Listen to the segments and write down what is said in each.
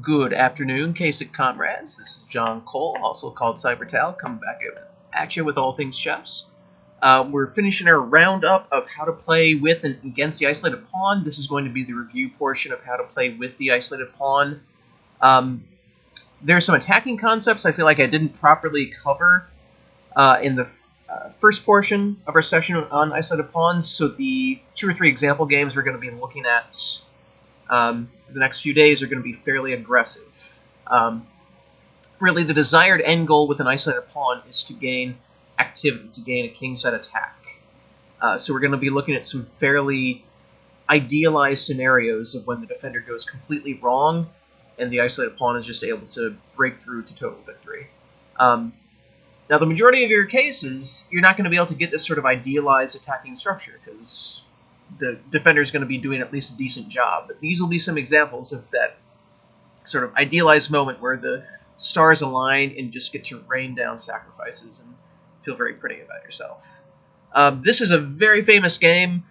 Good afternoon, Kasich comrades. This is John Cole, also called Cybertal, coming back at you with all things chess. We're finishing our roundup of how to play with and against the isolated pawn. This is going to be the review portion of how to play with the isolated pawn. There are some attacking concepts I feel like I didn't properly cover in the first portion of our session on isolated pawns, so the 2 or 3 example games we're going to be looking at for the next few days are going to be fairly aggressive. Really, the desired end goal with an isolated pawn is to gain activity, to gain a kingside attack. So we're going to be looking at some fairly idealized scenarios of when the defender goes completely wrong and the isolated pawn is just able to break through to total victory. Now, the majority of your cases, you're not going to be able to get this sort of idealized attacking structure because the defender is going to be doing at least a decent job. But these will be some examples of that sort of idealized moment where the stars align and just get to rain down sacrifices and feel very pretty about yourself. This is a very famous game.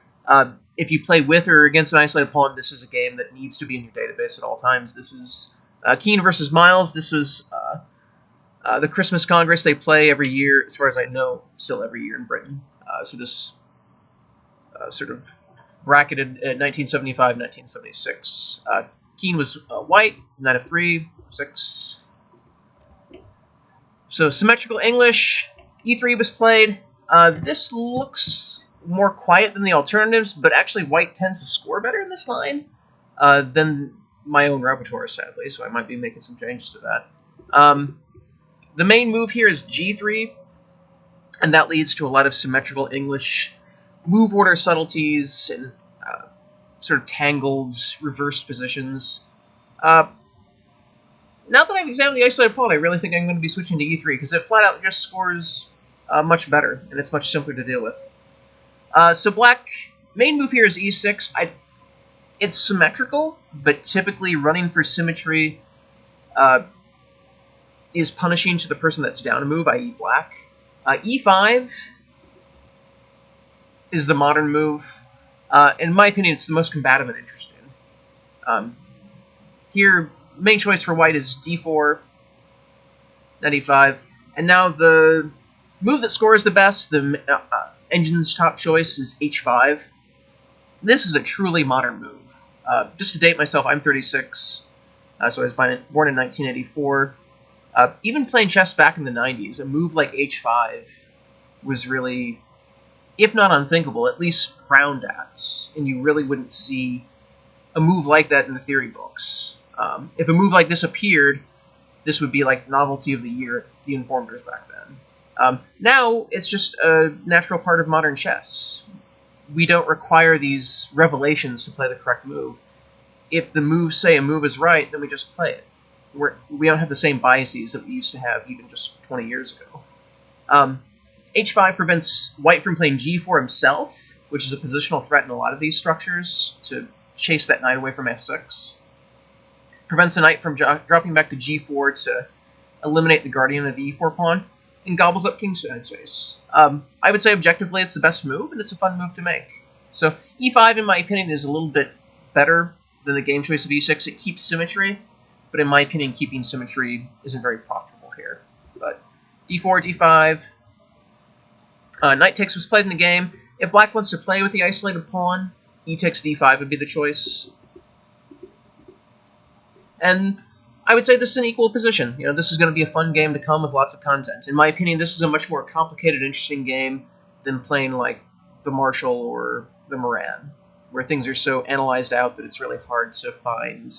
If you play with or against an isolated pawn, this is a game that needs to be in your database at all times. This is Keene versus Miles. This was the Christmas Congress they play every year, as far as I know, still every year in Britain. So this sort of bracketed at 1975, 1976. Keene was white, knight of 3, 6. So symmetrical English, e3 was played. This looks more quiet than the alternatives, but actually white tends to score better in this line than my own repertoire, sadly, so I might be making some changes to that. The main move here is g3, and that leads to a lot of symmetrical English move order subtleties and sort of tangled, reversed positions. Now that I've examined the isolated pawn, I really think I'm going to be switching to e3, because it flat out just scores much better, and it's much simpler to deal with. So black, main move here is e6. It's symmetrical, but typically running for symmetry is punishing to the person that's down a move, i.e. black. E5 is the modern move. In my opinion, it's the most combative and interesting. Here, main choice for white is d4, knight e5, and now the move that scores the best, the engine's top choice, is h5. This is a truly modern move. Just to date myself, I'm 36, so I was born in 1984. Even playing chess back in the 90s, a move like h5 was really, if not unthinkable, at least frowned at, and you really wouldn't see a move like that in the theory books. If a move like this appeared, this would be like novelty of the year at the Informers back then. Now, it's just a natural part of modern chess. We don't require these revelations to play the correct move. If the moves say a move is right, then we just play it. We don't have the same biases that we used to have even just 20 years ago. H5 prevents white from playing g4 himself, which is a positional threat in a lot of these structures, to chase that knight away from f6. Prevents the knight from dropping back to g4 to eliminate the guardian of the e4 pawn, and gobbles up Kingside space. I would say objectively it's the best move, and it's a fun move to make. So e5, in my opinion, is a little bit better than the game choice of e6. It keeps symmetry, but in my opinion, keeping symmetry isn't very profitable here. But d4, d5. Knight takes was played in the game. If black wants to play with the isolated pawn, e takes d5 would be the choice. And I would say this is an equal position. You know, this is going to be a fun game to come with lots of content. In my opinion, this is a much more complicated, interesting game than playing like the Marshall or the Moran, where things are so analyzed out that it's really hard to find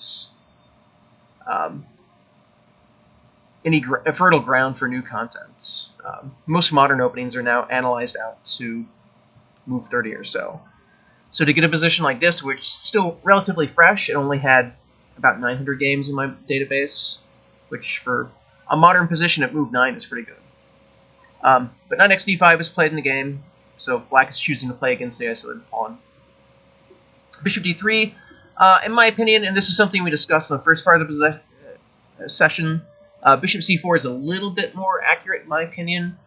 any fertile ground for new content. Most modern openings are now analyzed out to move 30 or so. So to get a position like this, which is still relatively fresh, it only had about 900 games in my database, which for a modern position at move 9 is pretty good. But knight x d5 is played in the game, so black is choosing to play against the isolated pawn. Bishop d3, in my opinion, and this is something we discussed in the first part of the session, bishop c4 is a little bit more accurate in my opinion,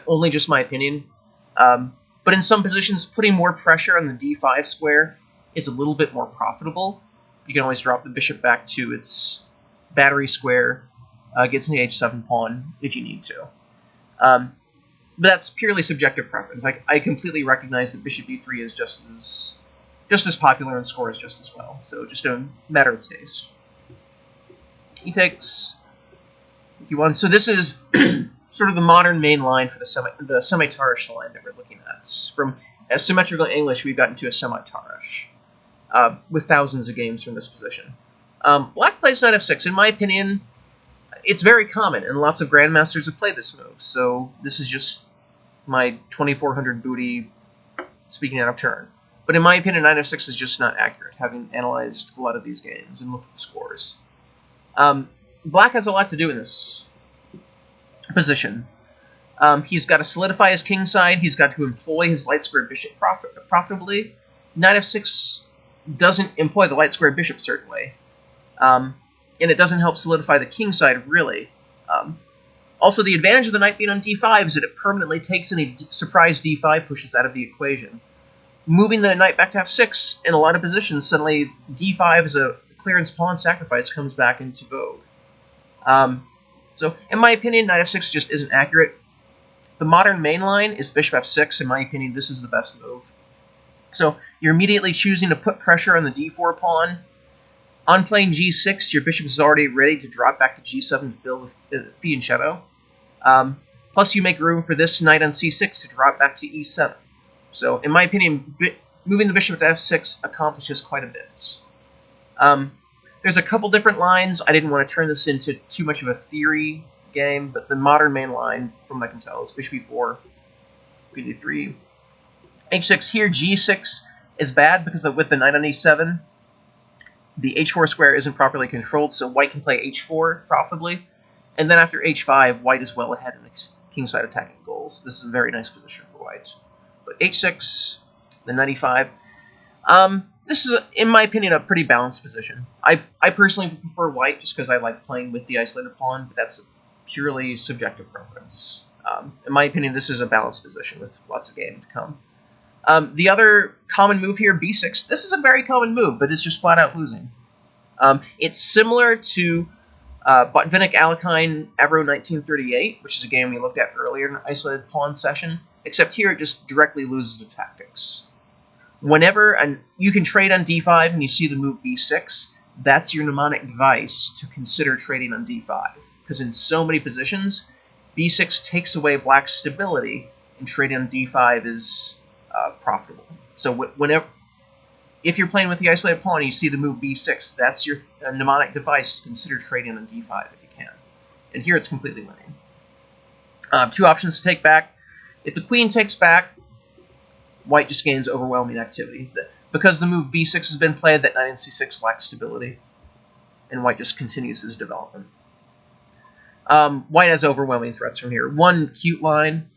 only just my opinion. But in some positions, putting more pressure on the d5 square is a little bit more profitable. You can always drop the bishop back to its battery square gets in the h7 pawn if you need to. But that's purely subjective preference. I completely recognize that bishop b3 is just as popular and scores just as well. So just a matter of taste. He takes e1. So this is sort of the modern main line for the semi-Tarish line that we're looking at. From symmetrical English, we've gotten to a semi-Tarish with thousands of games from this position. Black plays knight f6. In my opinion, it's very common, and lots of grandmasters have played this move. So this is just my 2400 booty speaking out of turn. But in my opinion, knight f6 is just not accurate, having analyzed a lot of these games and looked at the scores. Black has a lot to do in this position. He's got to solidify his kingside. He's got to employ his light square bishop profitably. Knight f6 doesn't employ the light square bishop, certainly. And it doesn't help solidify the kingside, really. Also, the advantage of the knight being on d5 is that it permanently takes any surprise d5 pushes out of the equation. Moving the knight back to f6, in a lot of positions, suddenly d5 as a clearance pawn sacrifice comes back into vogue. So, in my opinion, knight f6 just isn't accurate. The modern main line is bishop f6. In my opinion, this is the best move. So, you're immediately choosing to put pressure on the d4 pawn. On playing g6, your bishop is already ready to drop back to g7 to fill the fee and shadow. Plus, you make room for this knight on c6 to drop back to e7. So, in my opinion, moving the bishop to f6 accomplishes quite a bit. There's a couple different lines. I didn't want to turn this into too much of a theory game, but the modern main line, from what I can tell, is bishop e4, b3, h6. Here, g6 is bad because with the knight on e7, the h4 square isn't properly controlled, so white can play h4 profitably. And then after h5, white is well ahead in kingside attacking goals. This is a very nice position for white. But h6, then knight e5. This is, in my opinion, a pretty balanced position. I personally prefer white just because I like playing with the isolated pawn, but that's a purely subjective preference. In my opinion, this is a balanced position with lots of game to come. The other common move here, b6. This is a very common move, but it's just flat out losing. It's similar to Botvinnik-Alekhine Avro 1938, which is a game we looked at earlier in an isolated pawn session, except here it just directly loses to tactics. Whenever you can trade on d5 and you see the move b6, that's your mnemonic device to consider trading on d5. Because in so many positions, b6 takes away black's stability, and trading on d5 is profitable. So if you're playing with the isolated pawn and you see the move b6, that's your mnemonic device to consider trading on d5 if you can. And here it's completely winning. Two options to take back. If the queen takes back, white just gains overwhelming activity. Because the move b6 has been played, that knight in c6 lacks stability, and white just continues his development. White has overwhelming threats from here. One cute line,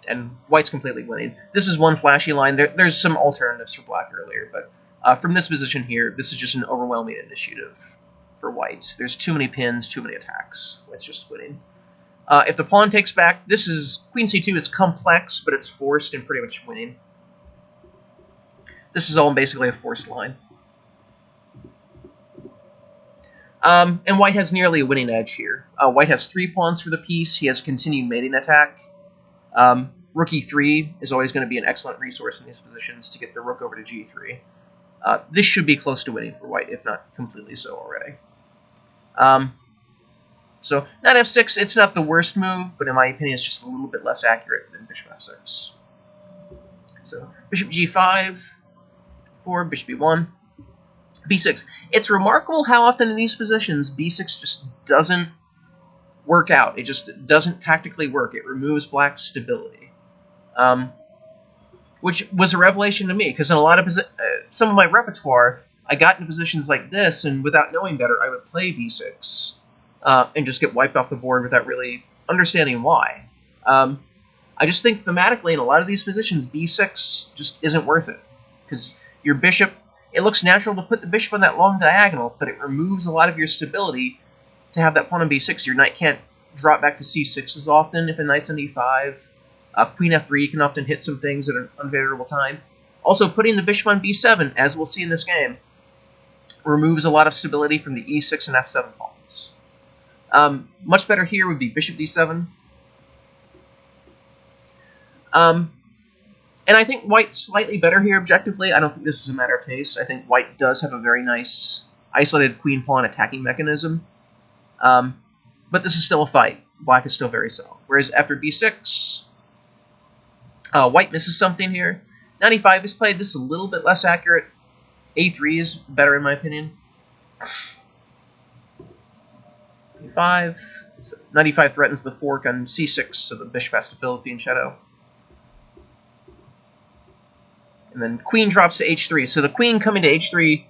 and white's completely winning. This is one flashy line. There's some alternatives for black earlier, but from this position here, this is just an overwhelming initiative for white. There's too many pins, too many attacks. White's just winning. If the pawn takes back, queen c2 is complex, but it's forced and pretty much winning. This is all basically a forced line. And white has nearly a winning edge here. White has 3 pawns for the piece. He has a continued mating attack. Rook e3 is always going to be an excellent resource in these positions to get the rook over to g3. This should be close to winning for white, if not completely so already. So, knight f6, it's not the worst move, but in my opinion, it's just a little bit less accurate than bishop f6. So, bishop g5, 4, bishop b1, b6. It's remarkable how often in these positions, b6 just doesn't work out. It just doesn't tactically work. It removes black's stability. Which was a revelation to me, because in a lot of some of my repertoire, I got into positions like this, and without knowing better, I would play b6. And just get wiped off the board without really understanding why. I just think thematically in a lot of these positions, b6 just isn't worth it. Because your bishop, it looks natural to put the bishop on that long diagonal, but it removes a lot of your stability to have that pawn on b6. Your knight can't drop back to c6 as often if a knight's on e5. Queen f3 can often hit some things at an unfavorable time. Also, putting the bishop on b7, as we'll see in this game, removes a lot of stability from the e6 and f7 pawns. Much better here would be bishop d7. And I think white's slightly better here objectively. I don't think this is a matter of taste. I think white does have a very nice isolated queen pawn attacking mechanism. But this is still a fight. Black is still very solid. Whereas after b6, white misses something here. Knight e5 is played. This is a little bit less accurate. a3 is better in my opinion. e5. Knight e5 threatens the fork on c6, so the bishop has to fill the shadow. And then queen drops to h3. So the queen coming to h3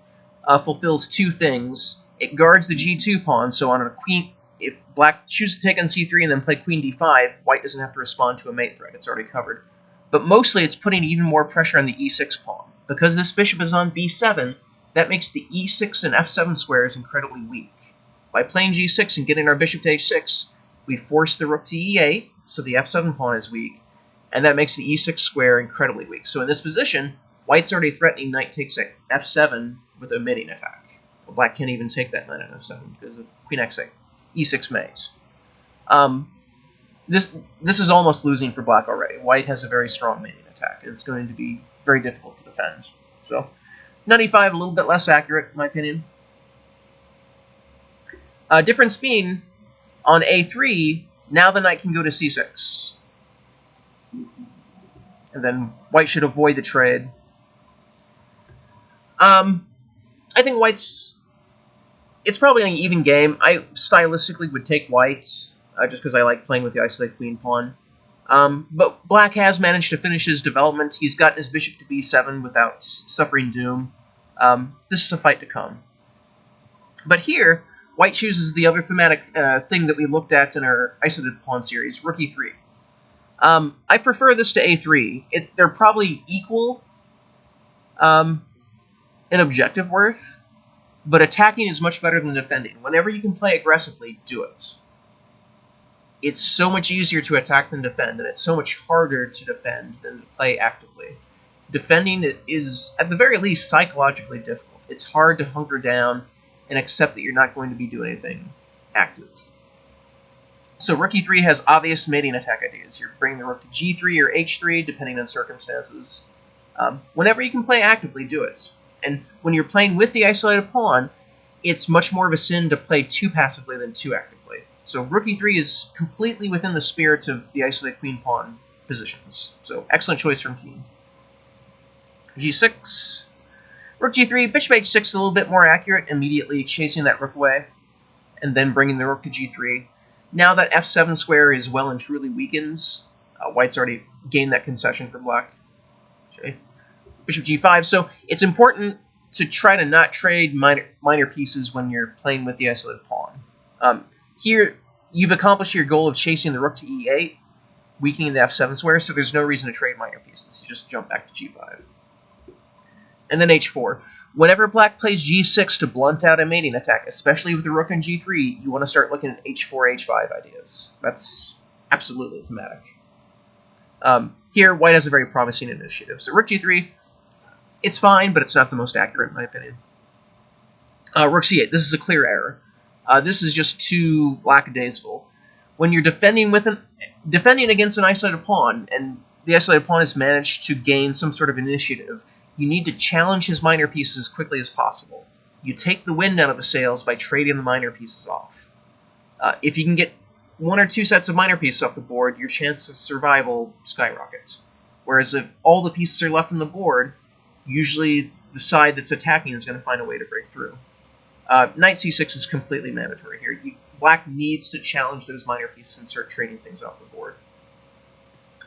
fulfills two things. It guards the g2 pawn, so on a queen, if black chooses to take on c3 and then play queen d5, white doesn't have to respond to a mate threat. It's already covered. But mostly it's putting even more pressure on the e6 pawn. Because this bishop is on b7, that makes the e6 and f7 squares incredibly weak. By playing g6 and getting our bishop to h6, we force the rook to e8, so the f7 pawn is weak, and that makes the e6 square incredibly weak. So in this position, white's already threatening knight takes f7 with a mating attack. Well, black can't even take that knight on f7 because of queen x8, e6 mates. This is almost losing for black already. White has a very strong mating attack, and it's going to be very difficult to defend. So, knight e5 a little bit less accurate, in my opinion. Difference being, on a3, now the knight can go to c6. And then white should avoid the trade. I think it's probably an even game. I stylistically would take white, just because I like playing with the isolated queen pawn. But black has managed to finish his development. He's gotten his bishop to b7 without suffering doom. This is a fight to come. But here, white chooses the other thematic thing that we looked at in our isolated pawn series, rook e3. I prefer this to a3. They're probably equal in objective worth, but attacking is much better than defending. Whenever you can play aggressively, do it. It's so much easier to attack than defend, and it's so much harder to defend than to play actively. Defending is, at the very least, psychologically difficult. It's hard to hunker down and accept that you're not going to be doing anything active. So rook e3 has obvious mating attack ideas. You're bringing the rook to g3 or h3, depending on circumstances. Whenever you can play actively, do it. And when you're playing with the isolated pawn, it's much more of a sin to play too passively than too actively. So rook e3 is completely within the spirits of the isolated queen pawn positions. So excellent choice from Keene. g6. Rook g3, bishop h6 is a little bit more accurate, immediately chasing that rook away, and then bringing the rook to g3. Now that f7 square is well and truly weakens, white's already gained that concession for black. Okay. Bishop g5, so it's important to try to not trade minor pieces when you're playing with the isolated pawn. Here, you've accomplished your goal of chasing the rook to e8, weakening the f7 square, so there's no reason to trade minor pieces. You just jump back to g5. And then h4. Whenever black plays g6 to blunt out a mating attack, especially with the rook on g3, you want to start looking at h4, h5 ideas. That's absolutely thematic. Here, white has a very promising initiative. So rook g3, it's fine, but it's not the most accurate in my opinion. Rook c8, this is a clear error. This is just too lackadaisical. When you're defending against an isolated pawn, and the isolated pawn has managed to gain some sort of initiative, you need to challenge his minor pieces as quickly as possible. You take the wind out of the sails by trading the minor pieces off. If you can get one or two sets of minor pieces off the board, your chances of survival skyrockets. Whereas if all the pieces are left on the board, usually the side that's attacking is going to find a way to break through. Knight c6 is completely mandatory here. Black needs to challenge those minor pieces and start trading things off the board.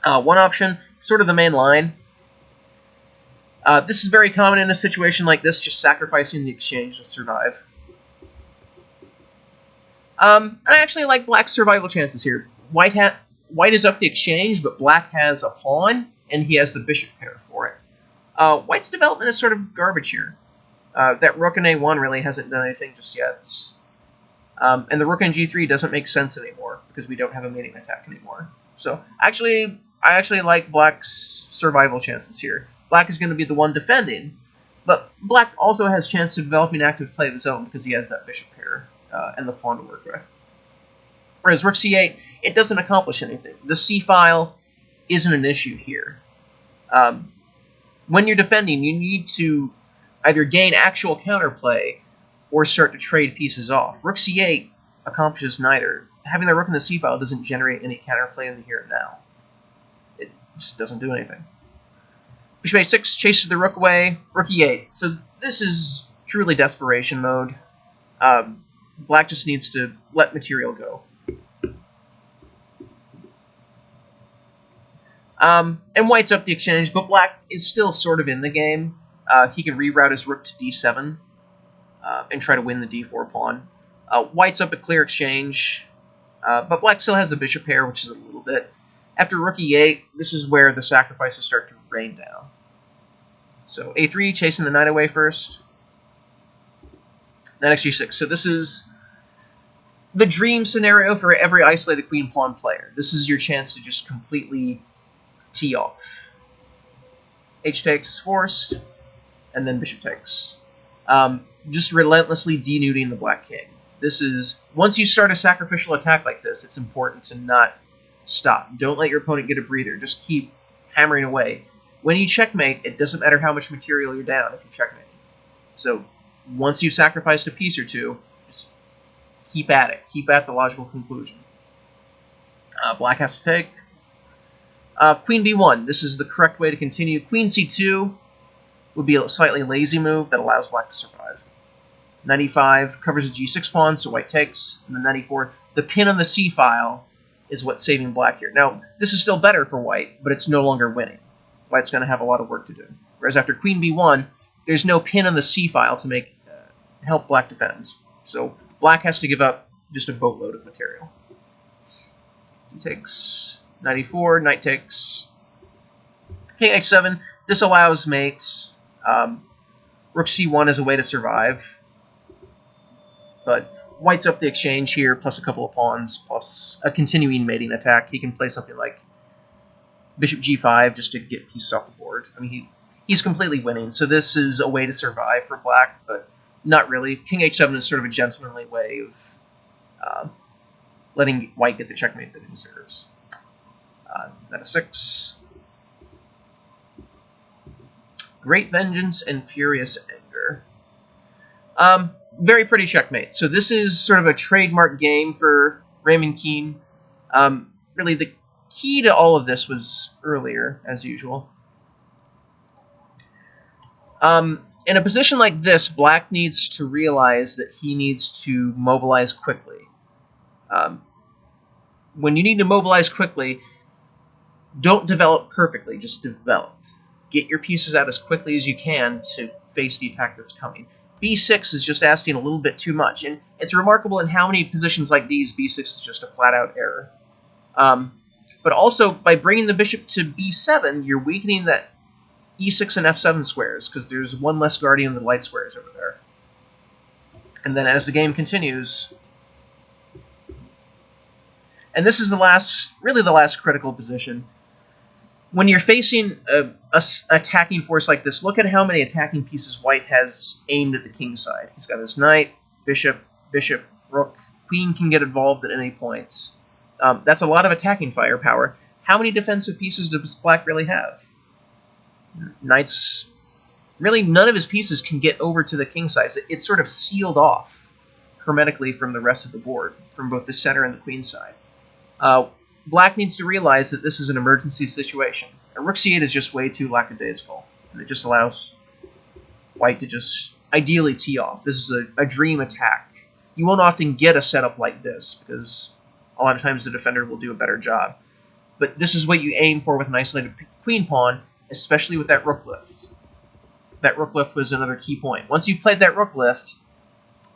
One option, sort of the main line. This is very common in a situation like this, just sacrificing the exchange to survive. And I actually like black's survival chances here. White is up the exchange, but black has a pawn, and he has the bishop pair for it. White's development is sort of garbage here. That rook in a1 really hasn't done anything just yet. And the rook in g3 doesn't make sense anymore, because we don't have a mating attack anymore. So, I actually like black's survival chances here. Black is going to be the one defending, But black also has chance to develop an active play of his own because he has that bishop pair and the pawn to work with. Whereas rook c8, it doesn't accomplish anything. The c-file isn't an issue here. When you're defending, you need to either gain actual counterplay or start to trade pieces off. Rook c8 accomplishes neither. Having the rook in the c-file doesn't generate any counterplay in the here and now. It just doesn't do anything. Bishop a6 chases the rook away. Rook e8. So this is truly desperation mode. Black just needs to let material go. And white's up the exchange, but black is still sort of in the game. He can reroute his rook to d7 and try to win the d4 pawn. White's up a clear exchange, but black still has the bishop pair, which is a little bit. After rook e8, this is where the sacrifices start to rain down. So a3, chasing the knight away first. Knight g6. So this is the dream scenario for every isolated queen pawn player. This is your chance to just completely tee off. H takes is forced, and then bishop takes. Just relentlessly denuding the black king. This is, once you start a sacrificial attack like this, it's important to not stop. Don't let your opponent get a breather. Just keep hammering away. When you checkmate, it doesn't matter how much material you're down if you checkmate. So once you've sacrificed a piece or two, just keep at it. Keep at the logical conclusion. Black has to take. Queen b1. This is the correct way to continue. Queen c2 would be a slightly lazy move that allows black to survive. Knight e5 covers the g6 pawn, so white takes. And then knight e4. The pin on the c-file is what's saving black here. Now, this is still better for white, but it's no longer winning. White's going to have a lot of work to do. Whereas after queen b1, there's no pin on the c-file to help black defend. So black has to give up just a boatload of material. He takes knight e4, knight takes. King h7. This allows mates. Rook c1 is a way to survive. But white's up the exchange here, plus a couple of pawns, plus a continuing mating attack. He can play something like bishop g5 just to get pieces off the board. I mean, he's completely winning, so this is a way to survive for black, but not really. King h7 is sort of a gentlemanly way of letting white get the checkmate that he deserves. Knight f6. Great Vengeance and Furious Anger. Very pretty checkmate. So this is sort of a trademark game for Raymond Keene. Really, the key to all of this was earlier, as usual. In a position like this, black needs to realize that he needs to mobilize quickly. When you need to mobilize quickly, don't develop perfectly, just develop. Get your pieces out as quickly as you can to face the attack that's coming. b6 is just asking a little bit too much, and it's remarkable in how many positions like these, b6 is just a flat-out error. But also, by bringing the bishop to b7, you're weakening that e6 and f7 squares, because there's one less guardian of the light squares over there. And then as the game continues, and this is the last, really the last critical position, when you're facing an attacking force like this, look at how many attacking pieces white has aimed at the king side. He's got his knight, bishop, bishop, rook. Queen can get involved at any points. That's a lot of attacking firepower. How many defensive pieces does black really have? Knight's... Really, none of his pieces can get over to the king side. It's sort of sealed off hermetically from the rest of the board, from both the center and the queen side. Black needs to realize that this is an emergency situation. A rook c8 is just way too lackadaisical, and it just allows white to just ideally tee off. This is a dream attack. You won't often get a setup like this, because a lot of times the defender will do a better job. But this is what you aim for with an isolated queen pawn, especially with that rook lift. That rook lift was another key point. Once you've played that rook lift,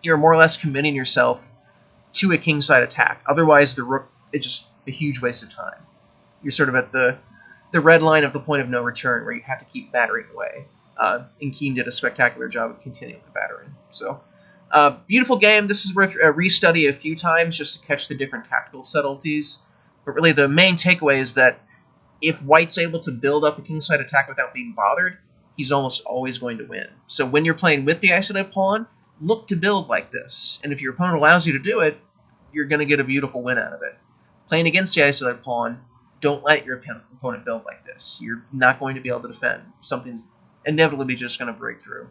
you're more or less committing yourself to a kingside attack. Otherwise, the rook is just a huge waste of time. You're sort of at the red line of the point of no return, where you have to keep battering away. And Keene did a spectacular job of continuing the battering. So, beautiful game. This is worth a restudy a few times just to catch the different tactical subtleties. But really, the main takeaway is that if white's able to build up a kingside attack without being bothered, he's almost always going to win. So when you're playing with the isolated pawn, look to build like this. And if your opponent allows you to do it, you're going to get a beautiful win out of it. Playing against the isolated pawn, don't let your opponent build like this. You're not going to be able to defend. Something's inevitably just going to break through.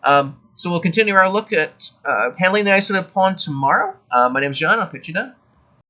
So we'll continue our look at handling the isolated pawn tomorrow. My name's John. I'll pitch you down.